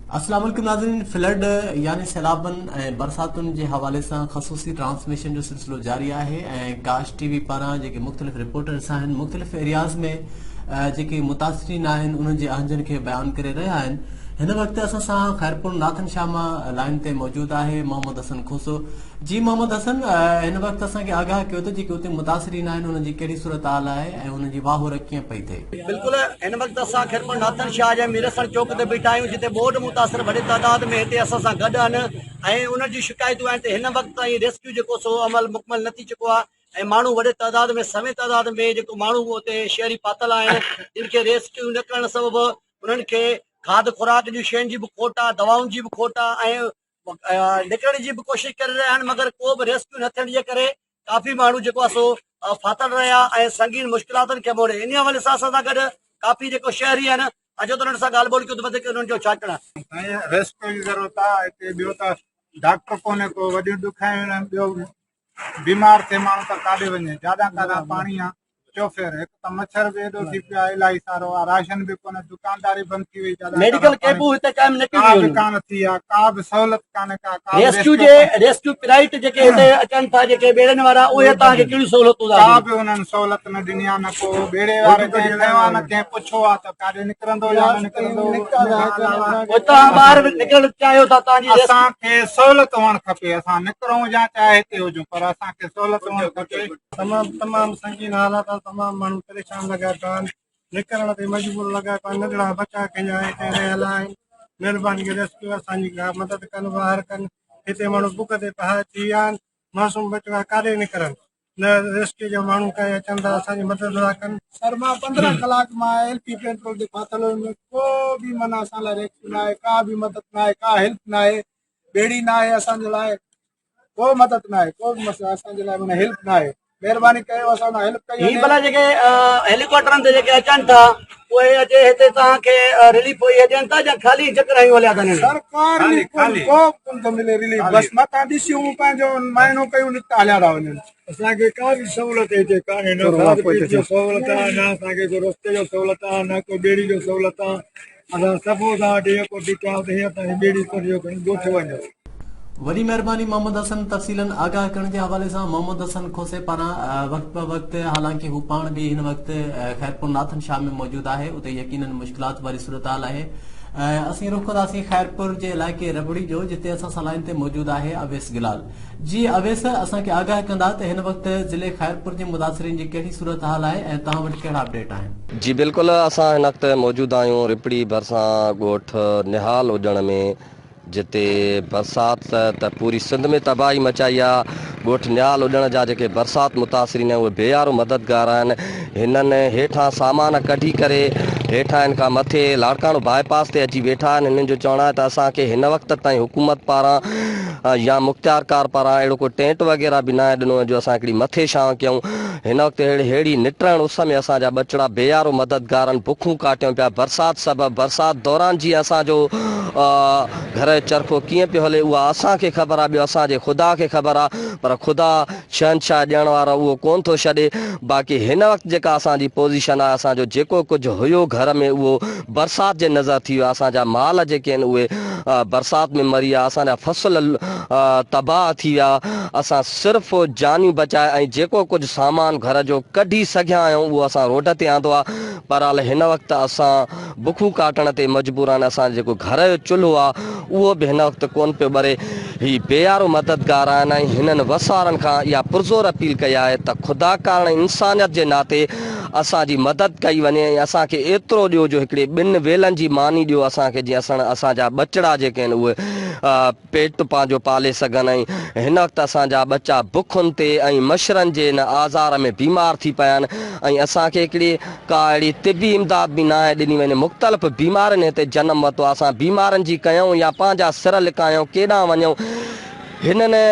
अस्सलाम वालेकुम नाज़रीन। फ्लड यानी सैलाबन ऐं बरसातुनि जे हवाले सां ख़सूसी ट्रांसमिशन जो सिलसिलो जारी आहे ऐं काश टीवी पारां जेके मुख़्तलिफ़ रिपोर्टर्स आहिनि मुख़्तलिफ़ एरियाज़ में जेके मुतासिरीन आहिनि उन्हनि जे आंजनि खे बयानु करे रहिया आहिनि। हिन वक़्तु असां सां खैरपुर नाथन शाह मां लाइन ते मौजूदु आहे मोहम्मद हसन खोसो। जी मोहम्मद हसन, हिन वक़्तु असांखे आगाह कयो त जेके उते मुतासिरीन आहिनि उन्हनि जी कहिड़ी सूरत हाल आहे ऐं उन्हनि जी वाहुर कीअं पई थिए। बिल्कुल इन वक्त असां खैरपुर नाथन शाह जे मीरसर चौक ते बीठा आहियूं, जिते बोर्ड मुतासिर वॾी तादाद में हिते असां सां गॾु आहिनि ऐं उन्हनि जी शिकायतूं आहिनि त हिन वक़्तु ताईं रेस्क्यू जेको सो अमल मुकमल न थी चुको आहे ऐं माण्हू वॾे तादाद में सवे तादाद में जेको माण्हू उते शहरी पातल आहिनि, जिन खे रेस्क्यू न करण सबबि उन्हनि खे खाद खुराक जी शयुनि जी बि खोट आहे, दवाउनि जी बि खोट आहे ऐं निकिरण जी बि कोशिशि करे रहिया आहिनि, मगर को बि रेस्क्यू न थियण जे करे काफ़ी माण्हू जेको आहे सो फाथल रहिया ऐं संगीन मुश्किलातुनि खे मोड़े। इन हवाले सां असां सां गॾु काफ़ी जेको शहरी आहिनि, अचो त उन्हनि सां ॻाल्हि ॿोल कयूं त वधीक उन्हनि जो छा चवणु आहे। रेस्क्यू जी ज़रूरत आहे हिते। ॿियो त डॉक्टर कोन्हे, को वॾियूं ॾुखायूं आहिनि, ॿियो बीमार थिए माण्हू त काॾे वञे, ज्यादा तादा पाणी आहे। चौफेर हिकु त मच्छर बि एॾो थी पियो आहे, इलाही सारो आहे, राशन बि कोन्हे, दुकानदारी बंदि थी वई, मेडिकल कैंपूं हिते कायम न का बि कान थी आहे, का बि सहूलियत कान्हे का रेस्क्यू फ्लाइट जेके हिते अचनि था जेके बेड़नि वारा, उहे तव्हांखे कहिड़ियूं सहूलियतूं का बि उन्हनि सहूलियत न ॾिनी आहे, न को बेड़े वारे कंहिं खयो आहे, न कंहिं पुछो आहे त काॾे निकिरंदो या न निकिरंदो। तव्हां ॿाहिरि निकिरणु चाहियो था, तव्हांजी असांखे सहूलियत हुअणु खपे, असां निकिरूं या चाहे हिते हुजूं, पर असांखे सहूलियत हुअणु खपे। तमामु संगीन हालात आहे, तमामु माण्हू परेशान लॻा पिया आहिनि, निकिरण ते मजबूर लॻा पिया आहिनि, नंढड़ा बचा कंहिंजा हिते रहियल आहिनि। महिरबानी करे रेस्क्यू असांजी मदद कनि, ॿाहिरि कनि। हिते माण्हू बुख ते पहाड़ थी विया आहिनि, मासूम बचड़ा काॾे निकिरनि, न रेस्क्यू जो माण्हू काई अचनि था असांजी मदद था कनि। सर मां 15 कलाक मां LP पेट्रोल ते फाथल हुयुमि, को बि माना असां लाइ रेस्क्यू न आहे, का बि मदद न आहे, का हेल्प न आहे, बेड़ी न आहे असांजे लाइ, को मदद न आहे, को बि मसइलो असांजे लाइ माना हेल्प न आहे। महिरबानी कयो असां हेल्प कयो। भला जेके हेलीकॉप्टरनि ते जेके अचनि था उहे अचे हिते तव्हांखे रिलीफ ॾियनि था या ख़ाली चकरायूं हलिया अथनि? सरकार को कोन थो मिले रिलीफ, बसि मथां ॾिसूं पंहिंजो माइनो कयूं निकिता हलिया था वञनि। असांखे का बि सहूलियत हिते कान्हे, न खाद पीत जो सहूलियत आहे, न असांखे को रस्ते जो सहूलियत आहे, न को बेड़ी जो सहूलियत आहे। असां सभु सां वटि को बीठा आहियूं त हीअं असांजी बेड़ी करियो ॻोठ वञो। वॾी महिरबानी मोहम्मद हसन। तफ़सीलन आगाह करण जे हवाले सां मोहम्मद हसन खोसे पारां वक़्त ब वक़्तु, हालांकि हू पाण बि हिन वक़्तु खैरपुर नाथन शाह में मौजूदु आहे, उते यकीनन मुश्किलात वारी सूरत हाल आहे। असीं रुख कंदासीं खैरपुर जे इलाइक़े रबड़ी जो, जिते असां सां लाइन ते मौजूदु आहे अवेस गिलाल। जी अवेस, असांखे आगाह कंदा त हिन वक़्तु ज़िले खैरपुर जे मुतासिरीन जी कहिड़ी सूरत हाल आहे ऐं तव्हां वटि कहिड़ा अपडेट आहिनि? जी बिल्कुलु, असां हिन वक़्तु मौजूदु आहियूं रिपड़ी भरिसां ॻोठ निहाल हुजण में, जिते बरसात त पूरी सिंध में तबाही मचाई आहे। ॻोठ निहाल हुजण जा जेके बरसात मुतासिरीन आहिनि उहे बेयारो मददगार आहिनि। हिननि हेठां सामान कढी करे हेठां हिन खां मथे लाड़काणो बाईपास ते अची वेठा आहिनि। हिननि जो चवणु आहे त असांखे हिन वक़्त ताईं हुकूमत पारां या मुख़्तियारकार पारां अहिड़ो को टेंट वग़ैरह बि न आहे ॾिनो जो असां हिकिड़ी मथे छांव कयूं। हिन वक़्तु अहिड़ी निटण उस में असांजा बचड़ा बेयारो मददगार आहिनि, बुखूं काटियूं पिया बरसाति सबबु। बरसाति दौरान जीअं असांजो घर जो चरखो कीअं पियो हले उहा असांखे ख़बर आहे, ॿियो असांजे ख़ुदा खे ख़बर आहे, पर ख़ुदा शहनशाह ॾियण वारो उहो कोन थो छॾे। बाक़ी हिन वक़्तु जेका असांजी पोज़ीशन आहे, असांजो जेको कुझु हुयो घर में उहो बरसाति जे नज़र थी वियो आहे। असांजा माल जेके आहिनि उहे बरसाति में मरी विया, असांजा फसल तबाह थी विया। असां सिर्फ़ु जानियूं बचाए ऐं जेको कुझु सामान घर जो कढी सघिया आहियूं उहो असां रोड ते आंदो आहे। पर हाल हिन वक़्तु असां बुखूं काटण ते मजबूर आहिनि। असांजो जेको घर जो चुल्हो आहे उहो बि हिन वक़्तु कोन पियो ॿरे। हीअ बेयारो मददगार आहिनि ऐं हिननि वसारनि खां इहा पुरज़ोर अपील कई आहे त ख़ुदा कारण इंसानियत जे नाते असांजी मदद कई वञे ऐं असांखे एतिरो ॾियो जो हिकिड़े 2 वेलनि जी मानी ॾियो असांखे, जीअं असांजा बचड़ा जेके आहिनि उहे पेट पंहिंजो पाले सघनि। ऐं हिन वक़्तु असांजा बच्चा बुखुनि ते ऐं मच्छरनि जे हिन आज़ार में बीमार थी पिया आहिनि ऐं असांखे हिकिड़ी का अहिड़ी तिबी इमदाद बि न आहे ॾिनी वञे। मुख़्तलिफ़ बीमारियुनि हिते जनमु वरितो आहे। असां बीमारनि जी कयूं या पंहिंजा सिर लिकायूं, केॾांहुं वञूं। हिननि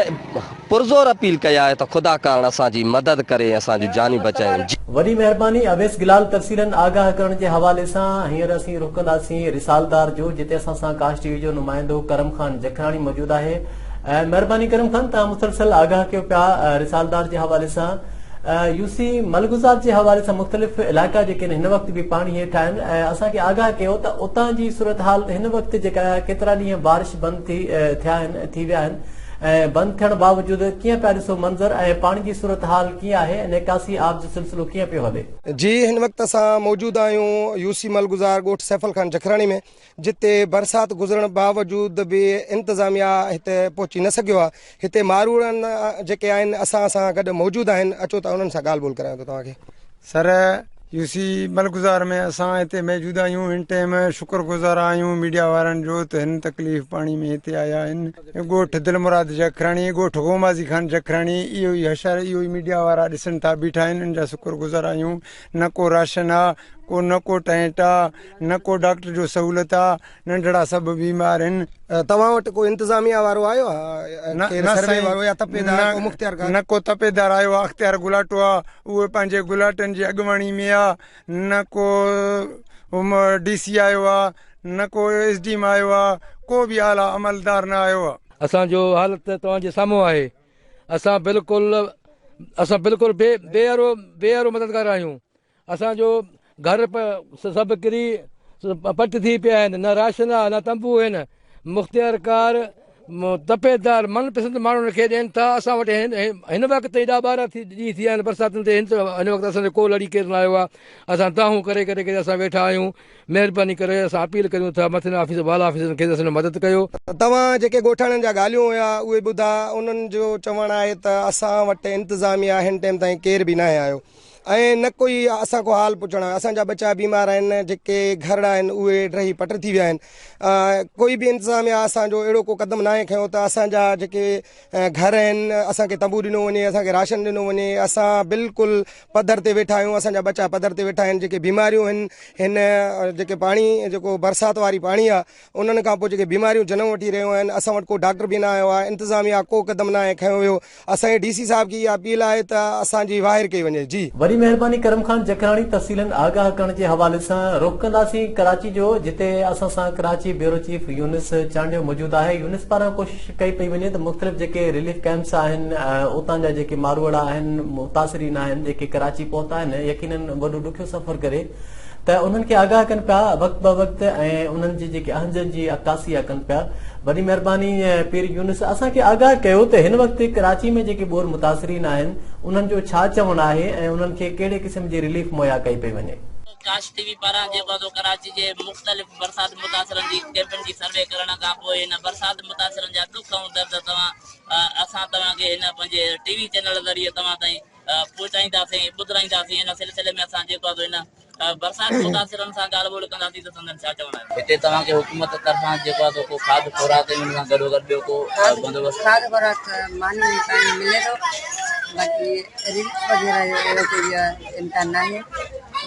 पुरज़ोर अपील कई आहे त ख़ुदा कारण असांजी मदद करे असांजी जानियूं बचायूं। वॾी महिरबानी अवेस गिलाल। तफ़सीलन आगाह करण जे हवाले सां हींअर असीं रुख कंदासीं रिसालदार जो, जिते असां सां काश टीवी जो नुमाइंदो करम खान जखराणी मौजूदु आहे। महिरबानी करम खान, तव्हां मुसलसल आगाह कयो पिया रिसालदार जे हवाले सां। यूसी मलगुज़ार जे हवाले सां मुख़्तलिफ़ इलाइक़ा जेके हिन वक़्तु बि पाणी हेठि आहिनि ऐं असांखे आगाह कयो त उतां जी सूरत हाल हिन वक़्तु जेका केतिरा ॾींहं बारिश बंदि थिया आहिनि थी विया आहिनि ऐं बंदि थियण बावजूदि कीअं पिया ॾिसो मंज़र ऐं पाणी जी सूरत हाल कीअं आहे ऐं निकासी आब जो सिलसिलो कीअं पियो हले। जी हिन वक़्तु असां मौजूदु आहियूं यूसी मलगुज़ार ॻोठ सैफल खान जखराणी में, जिते बरसाति गुज़रण बावजूदि बि इंतिज़ामिया हिते पहुची न सघियो आहे। हिते मारूड़नि जेके आहिनि असां सां गॾु मौजूदु आहिनि, अचो त उन्हनि सां ॻाल्हि ॿोल करायां थो तव्हांखे। सर यूसी मलगुज़ार में असां हिते मौजूदु आहियूं, हिन टाइम शुक्रगुज़ार आहियूं मीडिया वारनि जो त हिन तकलीफ़ पाणी में हिते आया आहिनि। ॻोठ दिलमुराद जखराणी, ॻोठ गोमाज़ी खान जखराणी, इहो ई हशर, इहो ई मीडिया वारा ॾिसनि था बीठा आहिनि। इन जा शुक्रगुज़ार आहियूं। न को राशन आहे, न को टेंट आहे, न को डॉक्टर जो सहूलियत आहे, नंढड़ा सभु बीमार आहिनि। तव्हां वटि को इंतिज़ामिया वारो आयो न को तपेदार आयो आहे, अख़्तियार गुलाटो आहे, उहे पंहिंजे गुलाटनि जी अॻुवाणी में आहे। न को DC आयो आहे, न को SDM आयो आहे, को बि आला अमलदार न आयो आहे। असांजो हालत तव्हांजे साम्हूं आहे। असां बिल्कुलु बेअरो मददगार आहियूं। असांजो घर सभु किरी पट थी पिया आहिनि, न राशन आहे, न तंबू आहिनि। मुख़्तियारकार तपेदार मनपसंदि माण्हुनि खे ॾियनि था। असां वटि हिन वक़्तु एॾा 12 ॾींहं थी विया आहिनि बरसातियुनि ते, हिन वक़्तु असांजो को लड़ी केरु न आयो आहे। असां ताहूं करे असां वेठा आहियूं। महिरबानी करे असां अपील कयूं था मथे ऑफिस वाला ऑफिसरनि खे असांजी मदद कयो। तव्हां जेके ॻोठाणनि जा ॻाल्हियूं हुया उहे ॿुधा, उन्हनि जो चवणु आहे त असां वटि इंतिज़ामिया हिन टाइम ताईं केर बि न आयो ऐं न कोई असां को हाल पुछणु आहे। असांजा बच्चा बीमार आहिनि, जेके घर आहिनि उहे रही पट थी विया आहिनि। कोई बि इंतिज़ामिया असांजो अहिड़ो को क़दम न आहे खयो त असांजा जेके घर आहिनि असांखे तंबू ॾिनो वञे, असांखे राशन ॾिनो वञे। असां बिल्कुलु पधर ते वेठा आहियूं, असांजा बच्चा पधर ते वेठा आहिनि। जेके बीमारियूं आहिनि हिन जेके पाणी जेको बरसाति वारी पाणी आहे उन्हनि खां पोइ जेके बीमारियूं जनम वठी रहियूं आहिनि, असां वटि को डॉक्टर बि न आयो आहे। इंतिज़ामिया को क़दम न आहे खयो वियो। असांजे DC साहिब की इहा अपील आहे त असांजी वाहिर कई वञे। जी मेहरबानी करम खान जखराणी तफ़सीलन आगाह करण जे हवाले सां रुख़ कंदासीं कराची जो, जिते असां सां कराची ब्यूरो चीफ यूनिस चांडियो मौजूदु आहे। यूनिस पारां कोशिशि कई पई वञे त मुख़्तलिफ़ जेके रिलीफ कैंप्स आहिनि उतां जा जेके मारूअड़ा आहिनि, मुतासिरीन आहिनि, जेके कराची पहुता आहिनि, यकीनन वॾो ॾुखियो सफ़र करे त उन्हनि खे आगाह कनि पिया वक़्त ब वक़्त ऐं उन्हनि जी जेके अहंजनि जी अक्कासी आहे कनि पिया। वॾी महिरबानी पीर यूनिस असांखे आगाह कयो त हिन वक़्तु कराची में जेके बोर मुतासिरीन आहिनि उन्हनि जो छा चवणु आहे ऐं उन्हनि खे कहिड़े क़िस्म जी रिलीफ मुहैया कई पई वञे। काश टीवी पारां जेको कराची जे मुख़्तलिफ़ बरसात मुतासिरनि जी कैंपनि जी सर्वे करण खां पोइ हिन बरसात मुतासिरनि जा दुख ऐं दर्द असां तव्हांखे हिन पंहिंजे TV चैनल ज़रिए तव्हां ताईं पहुचाईंदासीं, ॿुधाईंदासीं। हिन सिलसिले में असां जेको आहे हिन बरसात मुतासिरनि सां ॻाल्हि ॿोल कंदासीं त संदन छा चवणु आहे। हिते तव्हांखे हुकूमत तरफ़ां जेको आहे को खाद खुराक हिन सां गॾोगॾु ॿियो को बंदोबस्तु खाद खुराक मानी पाणी मिले थो, बाक़ी रिलीफ वग़ैरह जो कोई इम्कान न आहे।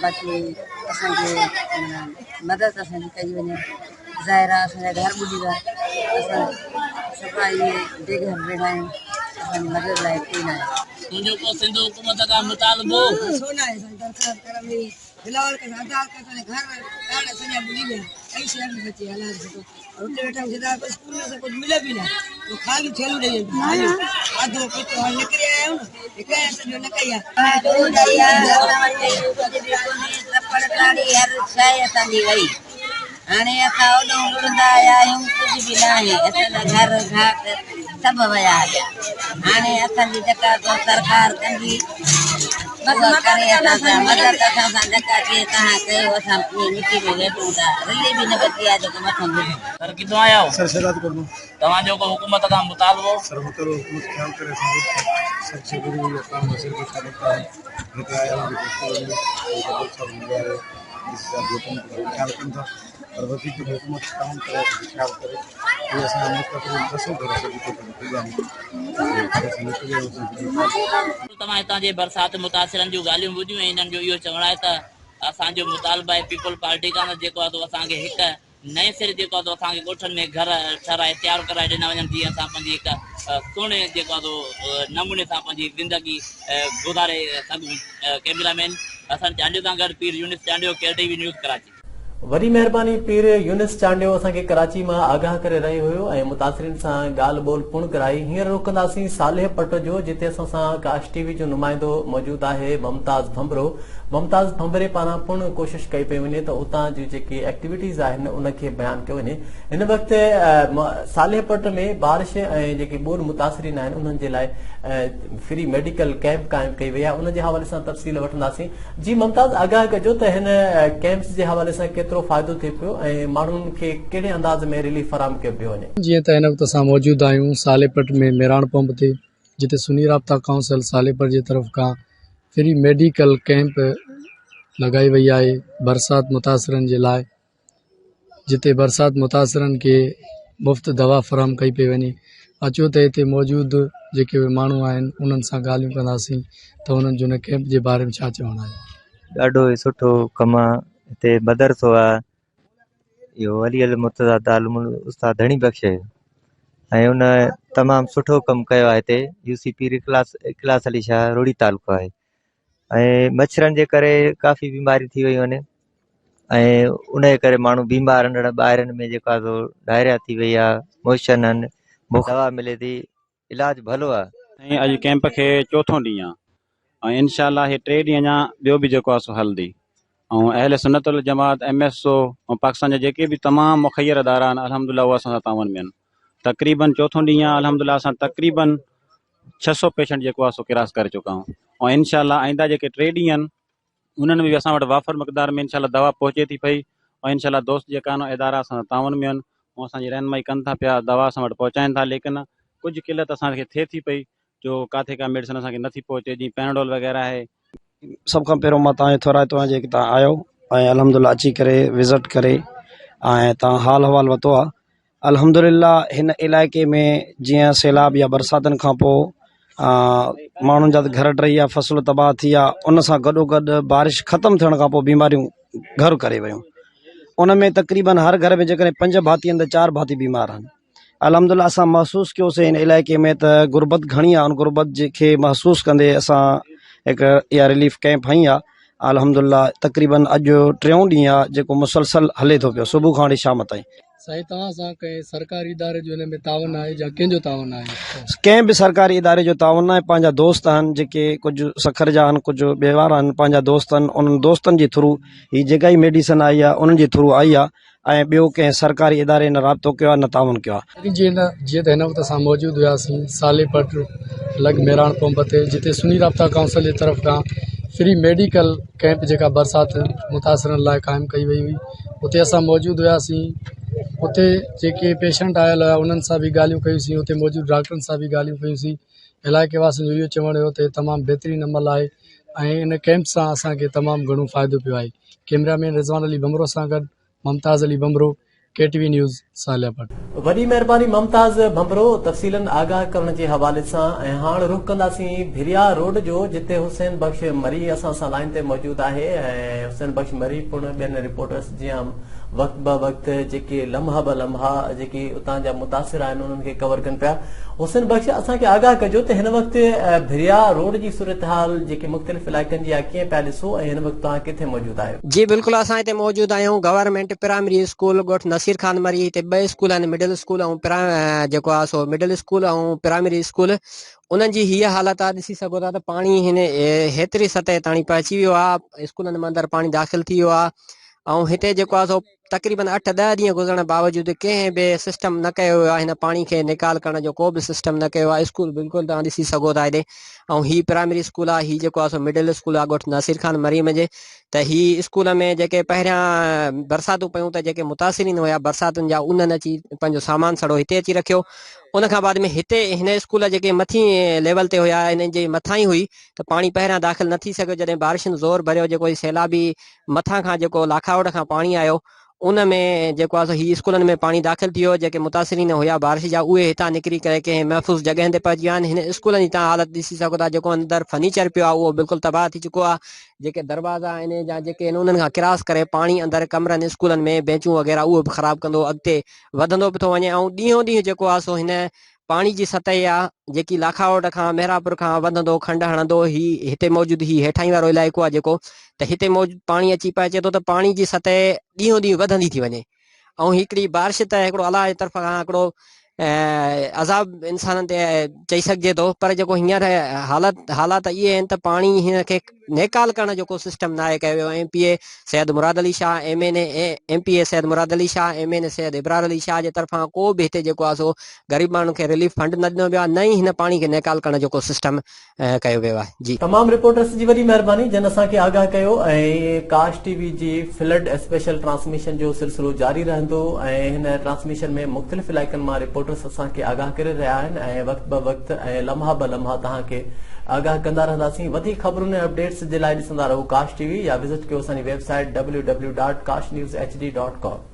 बाक़ी असांखे मदद असांजी कई वञे। ज़ाहिर आहे असांजा घर ॿुॾी विया, असां सफ़ाई बेघर वेठा आहियूं, असांजी मदद लाइ कोई न आहे। तुंहिंजो को सिंध हुकूमत खां मुतालबो सोना आहे दरख़्वास्त कर में बिलावल के आधार का घर ॾाढा सॼा ॿुॾी विया। कई शहर में बची हालात सुठो हुते वेठा जिदा स्कूल में से कुछ मिले भी ना, तो खाली थेलू ॾेई आधो पितो निकिरी आया आहियूं न, हिकु सॼो न कई आहे। हर शइ असांजी वई, हाणे असां ओॾो लुड़ंदा आया आहियूं, कुझु बि न आहे। असांजा घर घाट सभु विया आहिनि। हाणे असांजी जेका सरकार कंदी मदद करे असां सां मदद असां सां जेका थिए तव्हां कयो। असां मिटी में वेठूं था, रिली बि न बची आहे जेको मथां ॿुधो। सर किथां आया आहियो? सर शरात करूं तव्हांजो को हुकूमत खां मुतालबो? सर मुतालबो हुकूमत ख्याल करे सबसे बड़ी काम वजीर को करता है। हिते आया आहियूं ख्याल कनि था पर वधीक हुकूमत काम करे ख्याल करे ये असां मुस्तक़बिल बसो करे तव्हां हितां जे बरसाति मुतासिरनि जूं ॻाल्हियूं ॿुधियूं। हिननि जो इहो चवणु आहे त असांजो मुतालबा आहे पीपल पार्टी खां जेको आहे असांखे हिकु नए सिरे जेको आहे असांखे ॻोठनि में घर ठाराए तयारु कराए ॾिना वञनि, जीअं असां पंहिंजी हिकु सुहिणे जेको आहे नमूने सां पंहिंजी ज़िंदगी गुज़ारे सघूं। कैमरामैन हसन चांडियो सां गॾु पीर यूनिस चांडियो, KTV न्यूज़ कराची। वॾी महिरबानी पीर यूनिस चांडियो असांखे कराची मां आगाह करे रहियो हुयो ऐं मुतासिरीन सां ॻाल्हि ॿोल पूर्ण कराई। हींअर रोकंदासीं सालेह पट जो, जिते असां सां काश टीवी जो नुमाइंदो मौजूदु आहे मुमताज़ भंबरो। मुमताज़ भंबरे पारां पूर्ण कोशिश कई पई वञे त उतां जी जेकी एक्टिविटीज़ आहिनि उनखे बयानु कयो वञे। हिन वक़्तु सालेह पट में बारिश ऐं जेके ॿोर मुतासिरीन आहिनि उन्हनि जे लाइ फ्री मेडिकल कैंप क़ाइमु कई वई आहे, उन जे हवाले सां तफ़सील वठंदासीं। जी मुमताज़, आगाह कजो त हिन कैंप्स जे हवाले सां केतिरो फ़ाइदो थिए पियो ऐं माण्हुनि खे कहिड़े अंदाज़ में रिलीफ फराहम कयो पियो वञे। जीअं त हिन वक़्तु असां मौजूदु आहियूं सालेपट में मेराण पंप ते, जिते सुनी राब्ता काउंसिल सालेपट जे तरफ़ खां फ्री मेडिकल कैंप लॻाई वई आहे बरसाति मुतासिरनि जे लाइ, जिते बरसाति मुतासिरनि खे मुफ़्त दवा फराहम कई पई वञे। अचो त हिते मौजूदु जेके माण्हू आहिनि उन्हनि सां ॻाल्हियूं कंदासीं त उन्हनि जो हिन कैंप जे बारे में छा चवणु आहे। ॾाढो ई सुठो कमु आहे। हिते मदरसो आहे, इहो वली अल मुर्तज़ा तालुमुल उस्ताद धणी बख़्श ऐं उन तमामु सुठो कमु कयो आहे। हिते यूसी पीर इखलास अली शाह रोड़ी तालुको आहे ऐं मच्छरनि जे करे काफ़ी बीमारी थी वयूं आहिनि ऐं उन जे करे माण्हू बीमार आहिनि। ॿाहिरनि में जेको आहे डायरिया थी वई आहे, मोशन आहिनि, दवा मिले थी, इलाजु भलो आहे। ऐं अॼु कैंप खे चोथों ॾींहुं आहे ऐं इनशाला हे 3 ॾींहं अञा ॿियो बि जेको आहे सो हलंदी। ऐं अहल सुन्नतुल जमात MSO ऐं पाकिस्तान जा जेके बि तमामु मुख़ैर अदारा आहिनि अल्हम्दुलिल्लाह उहा असां सां तावन में आहिनि। तक़रीबन चोथों ॾींहुं आहे, अल्हम्दुलिल्लाह असां तक़रीबन 600 पेशेंट जेको आहे सो किरास करे चुका आहियूं ऐं इनशाला आईंदा जेके 3 ॾींहं आहिनि उन्हनि में बि असां वटि वाफ़र मक़दार में इनशाला दवा पहुचे थी पई ऐं इनशाला दोस्त जेका आहिनि इदारा असां तावन में आहिनि ऐं असांजी रहनुमाई कनि था पिया, दवा असां वटि पहुचाइनि था। लेकिन कुझु किल्लत असांखे थिए थी पई जो काथे का मेडिसिन असांखे नथी पहुचे, जीअं पैराडोल वग़ैरह आहे। सभ खां पहिरियों मां तव्हांखे थोराइतो आहियां जेके तव्हां आयो ऐं अल्हम्दुलिल्लाह अची करे विज़िट करे ऐं तव्हां हाल अहवाल वरितो आहे। अल्हम्दुलिल्लाह हिन इलाइक़े में जीअं सैलाब या बरसातनि खां पोइ माण्हुनि जा घर टही विया, फसल तबाह थी विया, उन सां गॾोगॾु बारिश ख़तमु थियण खां पोइ बीमारियूं घर करे वियूं। उन में तक़रीबन हर घर में जेकॾहिं 5 भाती आहिनि त 4 भाती बीमार आहिनि। अल्हम्दुलिल्लाह असां महसूसु कयोसीं हिन इलाइक़े में त गुरबत घणी आहे, उन गुरबत खे महसूसु कंदे असां हिकु इहा रिलीफ कैंप हई आहे। अल्हम्दुलिल्लाह तक़रीबन अॼु 3 ॾींहुं आहे जेको मुसलसल हले थो पियो, सुबुह खां वठी शाम ताईं। साईं, तव्हां सां कंहिं सरकारी इदारे जो हिन में तावन आहे या कंहिंजो तावन आहे? कंहिं बि सरकारी इदारे जो तावन आहे। पंहिंजा दोस्त आहिनि जेके कुझु सखर जा आहिनि, कुझु ॿिए वारा आहिनि, पंहिंजा दोस्त आहिनि, उन्हनि दोस्तनि जे थ्रू ही जेका ई मेडिसिन आई आहे उन्हनि जे थ्रू आई आहे ऐं ॿियो कंहिं सरकारी इदारे न राब्तो कयो आहे न तावन कयो आहे। जीअं त हिन वक़्तु असां मौजूदु हुआसीं सालेपट लॻ मेराण पंप ते, जिते सुनी राब्ता काउंसिल जी तरफ़ खां फ्री मेडिकल कैंप जेका बरसाति मुतासिरनि लाइ क़ाइमु कई वई हुई, उते असां मौजूदु हुआसीं। उते जेके पेशेंट आयल हुआ उन्हनि सां बि ॻाल्हियूं कयूंसीं, उते मौजूदु डॉक्टरनि सां बि ॻाल्हियूं कयूंसीं। इलाइक़े वासियुनि जो इहो चवणु हुयो त तमामु बहितरीनु अमल आहे ऐं इन कैंप सां असांखे तमामु घणो फ़ाइदो पियो आहे। कैमरामैन रिज़वान अली बमरो सां गॾु मुमताज़ अली बमरो, KTV न्यूज़ सालियापट। वॾी महिरबानी मुमताज़ भंबरो तफ़सीलन आगाह करण जे हवाले सां। ऐं हाणे रुख़ कंदासीं भिरिया रोड जो, जिते हुसैन बख़्श मरी असां सां लाइन ते मौजूदु आहे ऐं हुसैन बख़्श मरी पिणु ॿियनि रिपोर्टर्स जीअं वक़्त ब वक़्त जेके लम्हा ब लम्हा जेके उतां जा मुतासिर आहिनि उन्हनि खे कवर कनि पिया। हुसैन बख़्श, असांखे आगाह कजो त हिन वक़्तु भिरिया रोड जी सूरत हाल जेके मुख़्तलिफ़ इलाइक़नि जी आहे कीअं पिया ॾिसो ऐं हिन वक़्तु तव्हां किथे मौजूदु आहियो? जी बिल्कुलु, असां हिते मौजूदु आहियूं गवर्नमेंट प्राइमरी स्कूल ॻोठ नसीर खान मरी। हिते 2 स्कूल आहिनि, मिडिल स्कूल ऐं जेको आहे सो मिडिल स्कूल ऐं प्राइमरी स्कूल। उन्हनि जी हीअ हालत आहे, ॾिसी सघो था त पाणी हिन हेतिरी सतह ताणी पहुची वियो आहे, स्कूलनि में अंदरि पाणी दाख़िल थी वियो आहे ऐं हिते जेको आहे सो तक़रीबन 8-10 ॾींहं गुज़रण बावजूदि कंहिं बि सिस्टम न कयो वियो आहे। हिन पाणी खे निकाल करण जो को बि सिस्टम न कयो आहे। स्कूल बिल्कुलु तव्हां ॾिसी सघो था हिते। ऐं हीअ प्राइमरी स्कूल आहे, हीअ जेको आहे सो मिडिल स्कूल आहे ॻोठ नसीर खान मरीम जे। त हीअ स्कूल में जेके पहिरियां बरसातूं पयूं त जेके मुतासिरीन हुया बरसातुनि जा उन्हनि अची पंहिंजो सामान सड़ो हिते अची रखियो। उन खां बाद में हिते हिन स्कूल जेके मथी लेवल ते हुया हिन जे मथां ई हुई त पाणी पहिरियां दाख़िल न थी सघियो। जॾहिं बारिशुनि ज़ोर भरियो, जेको सैलाबी मथां खां जेको लाखावड़ खां पाणी आयो उन में जेको आहे हीअ स्कूलनि में पाणी दाख़िल थी वियो। जेके मुतासिरीन हुया बारिश जा उहे हितां निकिरी करे कंहिं महफ़ूज़ जॻहियुनि ते पहुची विया आहिनि। हिन स्कूलनि जी तव्हां हालत ॾिसी सघो था, जेको अंदरि फर्नीचर पियो आहे उहो बिल्कुलु तबाह थी चुको आहे। जेके दरवाज़ा आहिनि या जेके आहिनि उन्हनि खां क्रॉस करे पाणी अंदरि कमरनि स्कूलनि में बेंचूं वग़ैरह उहो बि ख़राबु कंदो, अॻिते वधंदो बि थो वञे। ऐं ॾींहों ॾींहुं जेको आहे सो हिन पाणी जी सतह आहे जेकी लाखावट खां मेहरापुर खां वधंदो खंड हणंदो ही हिते मौजूदु ही हेठाहीं वारो इलाइक़ो आहे जेको त हिते मौजूदु पाणी अची पइजे थो त पाणी जी सतह ॾींहों ॾींहुं वधंदी थी वञे ऐं हिकिड़ी बारिश त हिकिड़ो अलाह जे तरफ़ खां हिकिड़ो अज़ाब इंसाननि ते चई सघिजे थो पर जेको हींअर हालात इहे आहिनि त पाणी हिन खे नेकाल करण जो को सिस्टम न आहे कयो वियो MPA Syed Murad Ali Shah MPA Syed Murad Ali Shah MNA Syed Ibrar Ali Shah जे तरफ़ां को बि हिते जेको आहे सो ग़रीब माण्हुनि खे रिलीफ फंड न ॾिनो वियो आहे न ई हिन पाणी खे नेकाल करण जो को सिस्टम कयो वियो आहे। जी तमाम रिपोर्टर्स जी वॾी महिरबानी जिन असांखे आगाह कयो ऐं काश टीवी जी फ्लड स्पेशल ट्रांसमिशन जो सिलसिलो जारी रहंदो ऐं हिन ट्रांसमिशन में मुख़्तलिफ़ इलाइक़नि मां रिपोर्टर्स असांखे आगाह करे रहिया आहिनि ऐं वक़्त ब वक़्त ऐं लम्हा ब लम्हा तव्हांखे आगाह कंदा रहंदासीं। वधीक ख़बरुनि ऐं अपडेट्स जे लाइ ॾिसंदा रहो काश टीवी या विज़िट कयो असांजी वेबसाइट www.kashnewshd.com।